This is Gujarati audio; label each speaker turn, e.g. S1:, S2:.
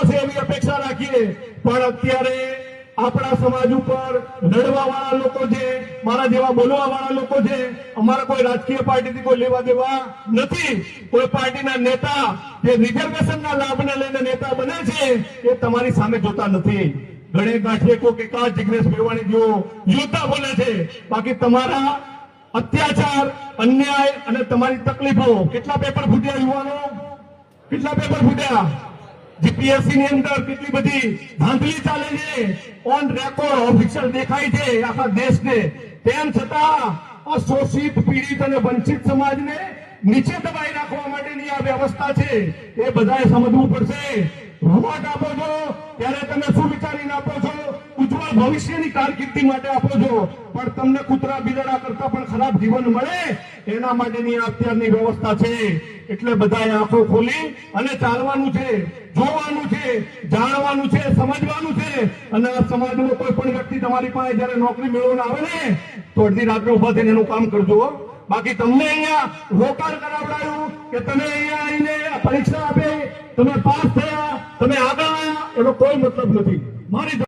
S1: એવી અપેક્ષા રાખીએ, પણ અત્યારે આપણા સમાજ ઉપર લડવા વાળા લોકો છે, મારા જેવા બોલવા વાળા લોકો છે, અમારા કોઈ રાજકીય પાર્ટીથી કોઈ લેવા દેવા નથી. કોઈ પાર્ટીના નેતા જે રિઝર્વેશનના લાભને લઈને નેતા બને છે એ તમારી સામે જોતા નથી. ગણે ગાંઠિએ કોઈ એકાદ જિગ્નેશ મેવાણી જેવો યોદ્ધા બને છે, બાકી તમારા અત્યાચાર, અન્યાય અને તમારી તકલીફો. કેટલા પેપર ફૂટ્યા યુવાનો, કેટલા પેપર ફૂટ્યા? જીપીએસસી ની અંદર કેટલી બધી ધાંધલી ચાલે છે, ઓન રેકોર્ડ ઓફિશિયલ દેખાય છે આખા દેશને. તેમ છતાં અશોષિત, પીડિત અને વંચિત સમાજને નીચે દબાઈ રાખવા માટેની આ વ્યવસ્થા છે. એ બધાએ સમજવું પડશે. વોટ આપો છો ત્યારે તમે શું વિચારીને આપો છો? ઉજ્જવળ ભવિષ્યની કારકિર્દી માટે આપો છો, પણ તમને કૂતરા બિલાડા કરતા પણ ખરાબ જીવન મળે એના માટેની અત્યારની વ્યવસ્થા છે. એટલે બધાએ આંખો ખોલી અને ચાલવાનું છે, જોવાનું છે, જાણવાનું છે, સમજવાનું છે. અને આ સમાજનો કોઈ પણ વ્યક્તિ તમારી પાસે જયારે નોકરી મેળવવા આવે ને તો અડધી રાત્રે ઉભા થઈને એનું કામ કરજો. બાકી તમને અહીંયા રોકાણ કરાવડાયું કે તમે અહીંયા આવીને પરીક્ષા આપી, તમે પાસ થયા, તમે આગળ આવ્યા, એનો કોઈ મતલબ નથી. મારી